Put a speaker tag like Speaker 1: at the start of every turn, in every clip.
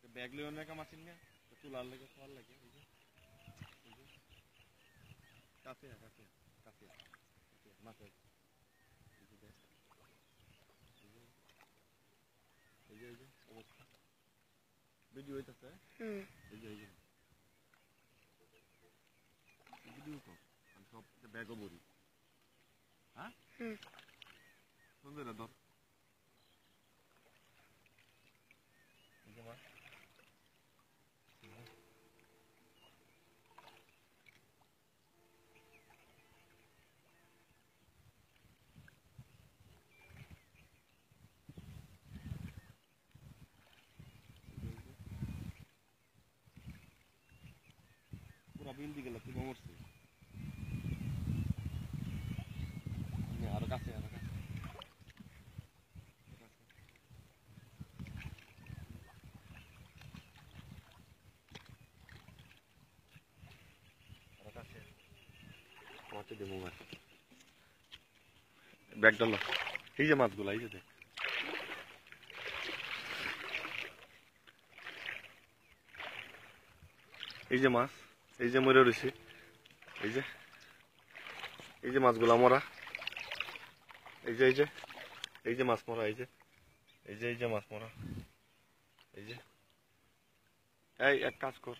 Speaker 1: bag লই অনেক মাছিন না চুলার লাগে খাওয়ার লাগে কাছে কাছে কাছে মাছে এই যে অবস্থা ভিডিও হইতাছে এই যে ভিডিও তো আমি সব ব্যাগও ভরি হ্যাঁ সুন্দর ধর এই যে মাছ পুরা বিল দিয়ে গেল তুই মরছিস আরো কাছে আরো কাছে মাছে দেবো মাছ ব্যাগ ডাল এই যে মাছগুলো এই যে এই যে মাছ এই যে মরে রয়েছে এই যে মাছগুলা মরা এই যে মাছ মরা এই যে মাছ মরা এই যে এই এক কাজ কর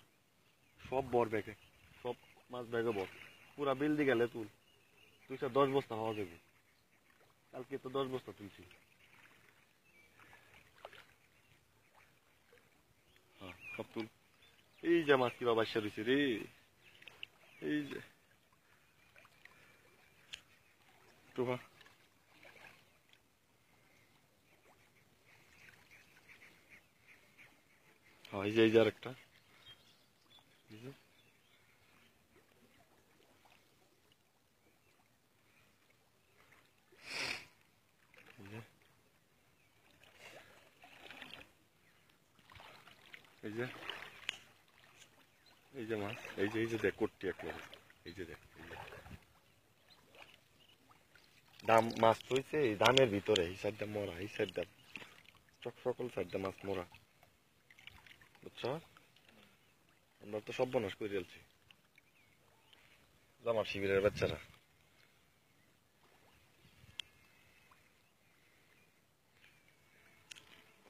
Speaker 1: সব বর ব্যাগে সব মাছ ব্যাগে বর পুরা বিল দিয়ে গেলে তুল তুই 10 বস্তা হওয়া যাবে কালকে তো 10 বস্তা তুলছি হ্যাঁ সব তুল এই যে মাছ কি বাবা রয়েছে রে এই যে টুকা হ্যাঁ এই যে আরেকটা এই যে মাছ এই যে দেখ কোটটি একবার এই যে দেখ দাম মাছ হইছে এই দামের ভিতরে এই সাইডটা মরা এই সাইডটা সকল সাইডটা মাছ মরা বুঝছ আমরা তো সব বনাশ করে ফেলছি আমার শিবিরের বাচ্চারা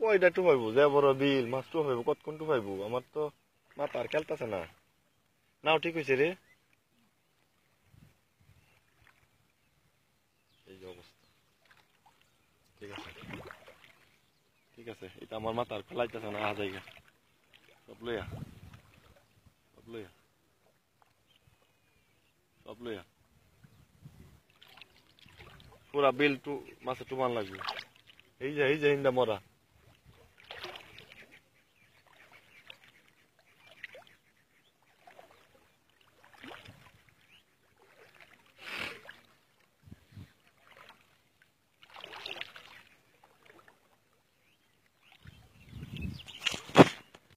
Speaker 1: কয়টা টু পাইবো যে বড় বিল মাছ টু পাইবো কতক্ষণ টু পাইবো আমার তো মাথা আর খেলতেছে না নাও ঠিক হয়েছে রে এই যে অবস্থা ঠিক আছে এটা আমার মাথা আর খেলাইতেছে না আ জায়গা সব লইয়া পুরা বিল টু মাছে টুমান লাগবে এই যে হিন্দা মরা